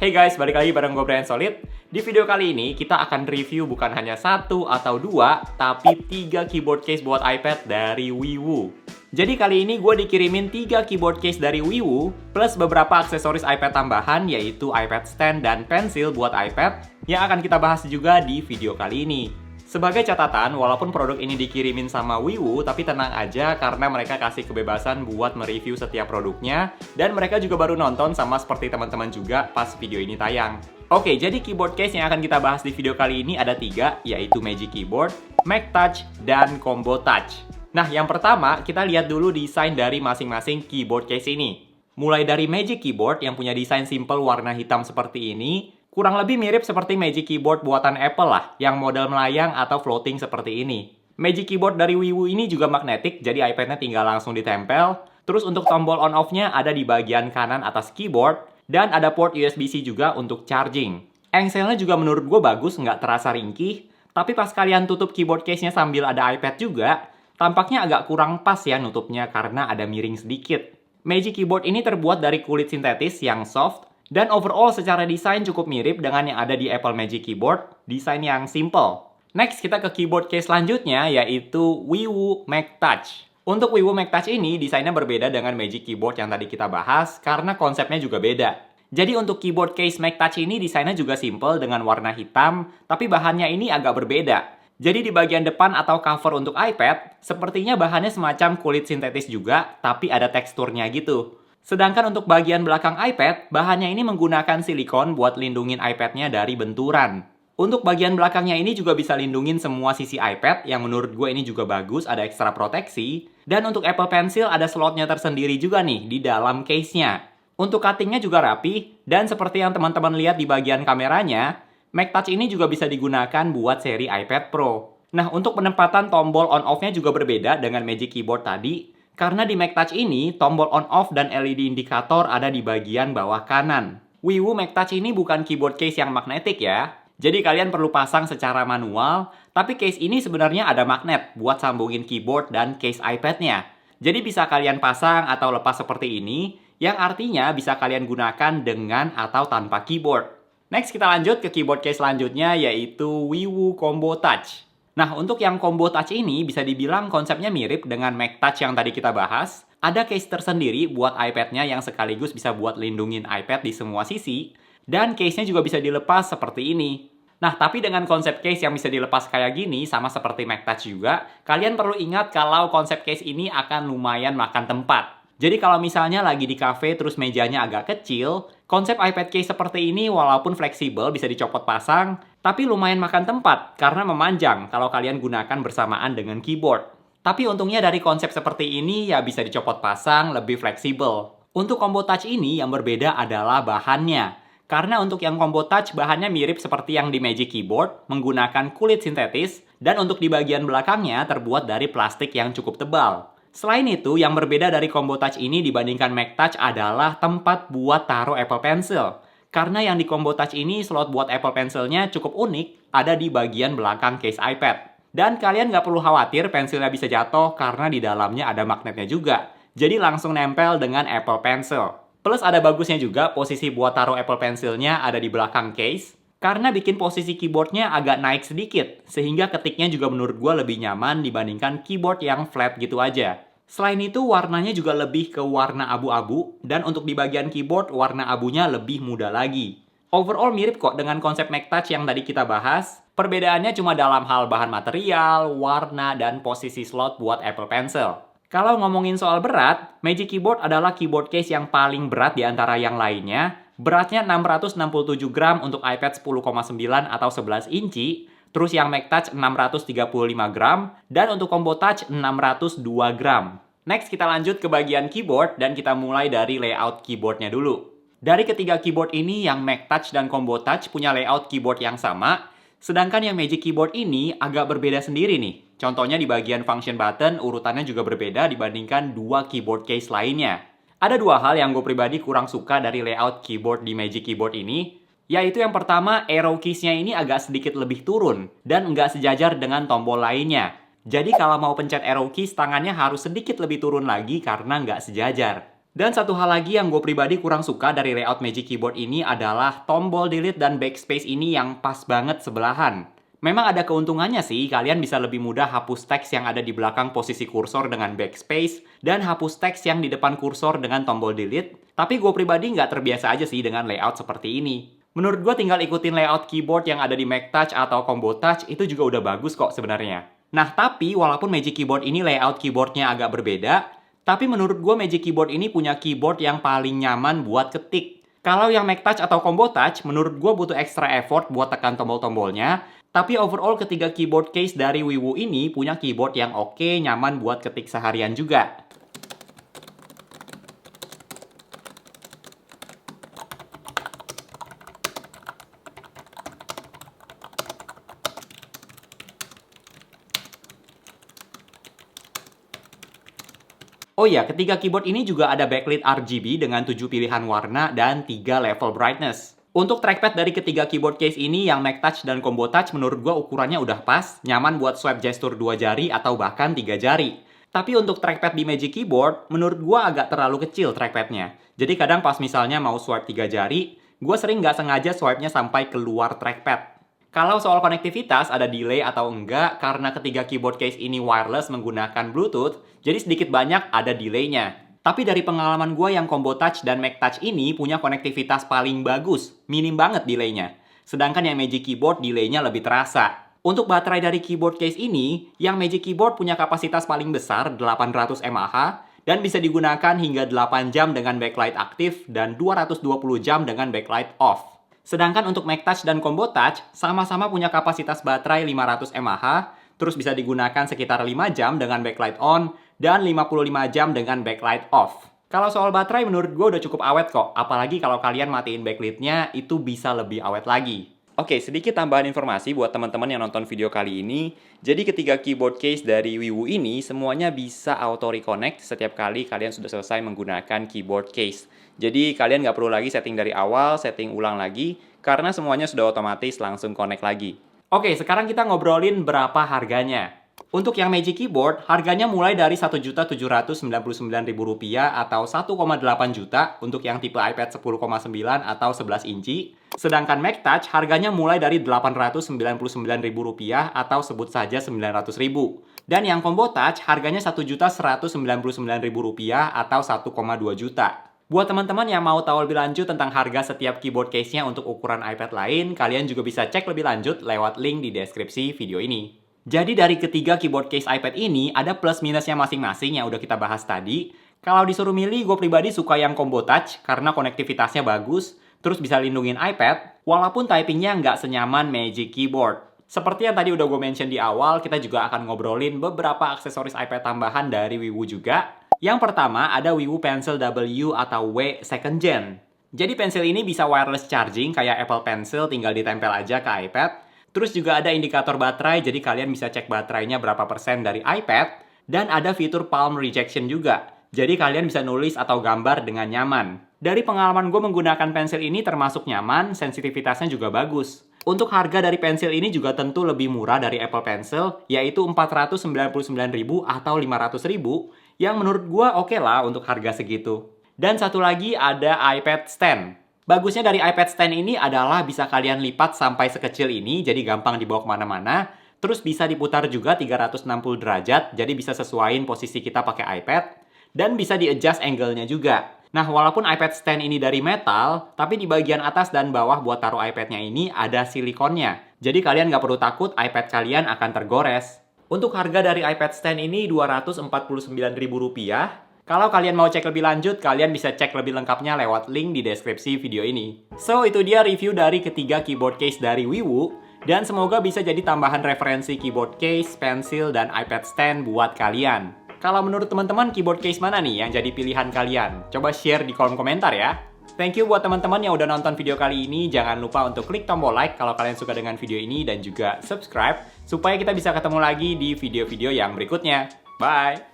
Hey guys, balik lagi bareng gue Brian Solid. Di video kali ini kita akan review bukan hanya satu atau dua, tapi 3 keyboard case buat iPad dari Wiiwu. Jadi kali ini gue dikirimin 3 keyboard case dari Wiiwu, plus beberapa aksesoris iPad tambahan yaitu iPad stand dan pensil buat iPad, yang akan kita bahas juga di video kali ini. Sebagai catatan, walaupun produk ini dikirimin sama Wiiwu, tapi tenang aja karena mereka kasih kebebasan buat mereview setiap produknya, dan mereka juga baru nonton sama seperti teman-teman juga pas video ini tayang. Oke, jadi keyboard case yang akan kita bahas di video kali ini ada 3, yaitu Magic Keyboard, MagTouch, dan Combo Touch. Nah, yang pertama, kita lihat dulu desain dari masing-masing keyboard case ini. Mulai dari Magic Keyboard yang punya desain simple warna hitam seperti ini, kurang lebih mirip seperti Magic Keyboard buatan Apple lah, yang model melayang atau floating seperti ini. Magic Keyboard dari Wiiwu ini juga magnetic, jadi iPad-nya tinggal langsung ditempel. Terus untuk tombol on-off-nya ada di bagian kanan atas keyboard, dan ada port USB-C juga untuk charging. Engselnya juga menurut gue bagus, nggak terasa ringkih. Tapi pas kalian tutup keyboard case-nya sambil ada iPad juga, tampaknya agak kurang pas ya nutupnya karena ada miring sedikit. Magic Keyboard ini terbuat dari kulit sintetis yang soft, dan overall secara desain cukup mirip dengan yang ada di Apple Magic Keyboard, desain yang simple. Next, kita ke keyboard case selanjutnya, yaitu Wiiwu MagTouch. Untuk Wiiwu MagTouch ini, desainnya berbeda dengan Magic Keyboard yang tadi kita bahas, karena konsepnya juga beda. Jadi untuk keyboard case MagTouch ini, desainnya juga simple dengan warna hitam, tapi bahannya ini agak berbeda. Jadi di bagian depan atau cover untuk iPad, sepertinya bahannya semacam kulit sintetis juga, tapi ada teksturnya gitu. Sedangkan untuk bagian belakang iPad, bahannya ini menggunakan silikon buat lindungin iPad-nya dari benturan. Untuk bagian belakangnya ini juga bisa lindungin semua sisi iPad, yang menurut gue ini juga bagus, ada ekstra proteksi. Dan untuk Apple Pencil ada slotnya tersendiri juga nih di dalam case-nya. Untuk cutting-nya juga rapi, dan seperti yang teman-teman lihat di bagian kameranya, MagTouch ini juga bisa digunakan buat seri iPad Pro. Nah, untuk penempatan tombol on-off-nya juga berbeda dengan Magic Keyboard tadi, karena di MagTouch ini, tombol on-off dan LED indikator ada di bagian bawah kanan. Wiiwu MagTouch ini bukan keyboard case yang magnetik ya. Jadi kalian perlu pasang secara manual, tapi case ini sebenarnya ada magnet buat sambungin keyboard dan case iPad-nya. Jadi bisa kalian pasang atau lepas seperti ini, yang artinya bisa kalian gunakan dengan atau tanpa keyboard. Next, kita lanjut ke keyboard case selanjutnya, yaitu Wiiwu Combo Touch. Nah, untuk yang Combo Touch ini bisa dibilang konsepnya mirip dengan MagTouch yang tadi kita bahas. Ada case tersendiri buat iPad-nya yang sekaligus bisa buat lindungin iPad di semua sisi. Dan case-nya juga bisa dilepas seperti ini. Nah, tapi dengan konsep case yang bisa dilepas kayak gini, sama seperti MagTouch juga, kalian perlu ingat kalau konsep case ini akan lumayan makan tempat. Jadi kalau misalnya lagi di cafe terus mejanya agak kecil, konsep iPad case seperti ini walaupun fleksibel bisa dicopot pasang, tapi lumayan makan tempat karena memanjang kalau kalian gunakan bersamaan dengan keyboard. Tapi untungnya dari konsep seperti ini ya bisa dicopot pasang, lebih fleksibel. Untuk Combo Touch ini yang berbeda adalah bahannya. Karena untuk yang Combo Touch bahannya mirip seperti yang di Magic Keyboard, menggunakan kulit sintetis, dan untuk di bagian belakangnya terbuat dari plastik yang cukup tebal. Selain itu, yang berbeda dari Combo Touch ini dibandingkan MagTouch adalah tempat buat taruh Apple Pencil. Karena yang di Combo Touch ini, slot buat Apple Pencil-nya cukup unik, ada di bagian belakang case iPad. Dan kalian nggak perlu khawatir pensilnya bisa jatuh karena di dalamnya ada magnetnya juga. Jadi langsung nempel dengan Apple Pencil. Plus ada bagusnya juga posisi buat taruh Apple Pencil-nya ada di belakang case. Karena bikin posisi keyboardnya agak naik sedikit, sehingga ketiknya juga menurut gue lebih nyaman dibandingkan keyboard yang flat gitu aja. Selain itu, warnanya juga lebih ke warna abu-abu, dan untuk di bagian keyboard, warna abunya lebih muda lagi. Overall mirip kok dengan konsep MagTouch yang tadi kita bahas. Perbedaannya cuma dalam hal bahan material, warna, dan posisi slot buat Apple Pencil. Kalau ngomongin soal berat, Magic Keyboard adalah keyboard case yang paling berat di antara yang lainnya. Beratnya 667 gram untuk iPad 10,9 atau 11 inci, terus yang MagTouch 635 gram, dan untuk Combo Touch 602 gram. Next, kita lanjut ke bagian keyboard, dan kita mulai dari layout keyboardnya dulu. Dari ketiga keyboard ini, yang MagTouch dan Combo Touch punya layout keyboard yang sama, sedangkan yang Magic Keyboard ini agak berbeda sendiri nih. Contohnya di bagian function button, urutannya juga berbeda dibandingkan dua keyboard case lainnya. Ada dua hal yang gue pribadi kurang suka dari layout keyboard di Magic Keyboard ini, yaitu yang pertama, arrow keys-nya ini agak sedikit lebih turun, dan nggak sejajar dengan tombol lainnya. Jadi kalau mau pencet arrow keys, tangannya harus sedikit lebih turun lagi karena nggak sejajar. Dan satu hal lagi yang gue pribadi kurang suka dari layout Magic Keyboard ini adalah tombol delete dan backspace ini yang pas banget sebelahan. Memang ada keuntungannya sih, kalian bisa lebih mudah hapus teks yang ada di belakang posisi kursor dengan backspace, dan hapus teks yang di depan kursor dengan tombol delete, tapi gue pribadi nggak terbiasa aja sih dengan layout seperti ini. Menurut gue tinggal ikutin layout keyboard yang ada di Mac Touch atau Combo Touch, itu juga udah bagus kok sebenarnya. Nah, tapi walaupun Magic Keyboard ini layout keyboardnya agak berbeda, tapi menurut gue Magic Keyboard ini punya keyboard yang paling nyaman buat ketik. Kalau yang Mac Touch atau Combo Touch, menurut gue butuh extra effort buat tekan tombol-tombolnya. Tapi overall ketiga keyboard case dari Wiiwu ini punya keyboard yang oke, nyaman buat ketik seharian juga. Oh iya, ketiga keyboard ini juga ada backlit RGB dengan 7 pilihan warna dan 3 level brightness. Untuk trackpad dari ketiga keyboard case ini yang Mac Touch dan Combo Touch menurut gua ukurannya udah pas, nyaman buat swipe gesture 2 jari atau bahkan 3 jari. Tapi untuk trackpad di Magic Keyboard, menurut gua agak terlalu kecil trackpadnya. Jadi kadang pas misalnya mau swipe 3 jari, gua sering nggak sengaja swipe-nya sampai keluar trackpad. Kalau soal konektivitas ada delay atau enggak, karena ketiga keyboard case ini wireless menggunakan Bluetooth, jadi sedikit banyak ada delay-nya. Tapi dari pengalaman gue yang Combo Touch dan Mac Touch ini punya konektivitas paling bagus, minim banget delay-nya. Sedangkan yang Magic Keyboard delay-nya lebih terasa. Untuk baterai dari keyboard case ini, yang Magic Keyboard punya kapasitas paling besar 800 mAh dan bisa digunakan hingga 8 jam dengan backlight aktif dan 220 jam dengan backlight off. Sedangkan untuk Mac Touch dan Combo Touch sama-sama punya kapasitas baterai 500 mAh, terus bisa digunakan sekitar 5 jam dengan backlight on dan 55 jam dengan backlight off. Kalau soal baterai menurut gue udah cukup awet kok, apalagi kalau kalian matiin backlightnya itu bisa lebih awet lagi. Oke, sedikit tambahan informasi buat teman-teman yang nonton video kali ini. Jadi ketiga keyboard case dari Wiiwu ini semuanya bisa auto reconnect setiap kali kalian sudah selesai menggunakan keyboard case. Jadi kalian nggak perlu lagi setting dari awal, setting ulang lagi, karena semuanya sudah otomatis langsung connect lagi. Oke, sekarang kita ngobrolin berapa harganya. Untuk yang Magic Keyboard, harganya mulai dari Rp1.799.000 atau 1,8 juta untuk yang tipe iPad 10,9 atau 11 inci. Sedangkan Mac Touch harganya mulai dari Rp899.000 atau sebut saja Rp900.000. Dan yang Combo Touch harganya Rp1.199.000 atau 1,2 juta. Buat teman-teman yang mau tahu lebih lanjut tentang harga setiap keyboard case-nya untuk ukuran iPad lain, kalian juga bisa cek lebih lanjut lewat link di deskripsi video ini. Jadi dari ketiga keyboard case iPad ini, ada plus minusnya masing-masing yang udah kita bahas tadi. Kalau disuruh milih, gue pribadi suka yang Combo Touch karena konektivitasnya bagus, terus bisa lindungin iPad, walaupun typingnya nggak senyaman Magic Keyboard. Seperti yang tadi udah gue mention di awal, kita juga akan ngobrolin beberapa aksesoris iPad tambahan dari Wiiwu juga. Yang pertama ada Wiiwu Pencil W atau W Second Gen. Jadi pensil ini bisa wireless charging kayak Apple Pencil, tinggal ditempel aja ke iPad. Terus juga ada indikator baterai, jadi kalian bisa cek baterainya berapa persen dari iPad. Dan ada fitur palm rejection juga, jadi kalian bisa nulis atau gambar dengan nyaman. Dari pengalaman gue menggunakan pensil ini termasuk nyaman, sensitivitasnya juga bagus. Untuk harga dari pensil ini juga tentu lebih murah dari Apple Pencil, yaitu Rp499.000 atau Rp500.000, yang menurut gue oke lah untuk harga segitu. Dan satu lagi ada iPad Stand. Bagusnya dari iPad Stand ini adalah bisa kalian lipat sampai sekecil ini, jadi gampang dibawa kemana-mana. Terus bisa diputar juga 360 derajat, jadi bisa sesuaiin posisi kita pakai iPad. Dan bisa di-adjust angle-nya juga. Nah, walaupun iPad Stand ini dari metal, tapi di bagian atas dan bawah buat taruh iPad-nya ini ada silikonnya. Jadi kalian nggak perlu takut iPad kalian akan tergores. Untuk harga dari iPad Stand ini Rp249.000. Kalau kalian mau cek lebih lanjut, kalian bisa cek lebih lengkapnya lewat link di deskripsi video ini. So, itu dia review dari ketiga keyboard case dari Wiiwu. Dan semoga bisa jadi tambahan referensi keyboard case, pensil, dan iPad Stand buat kalian. Kalau menurut teman-teman, keyboard case mana nih yang jadi pilihan kalian? Coba share di kolom komentar ya. Thank you buat teman-teman yang udah nonton video kali ini. Jangan lupa untuk klik tombol like kalau kalian suka dengan video ini dan juga subscribe supaya kita bisa ketemu lagi di video-video yang berikutnya. Bye!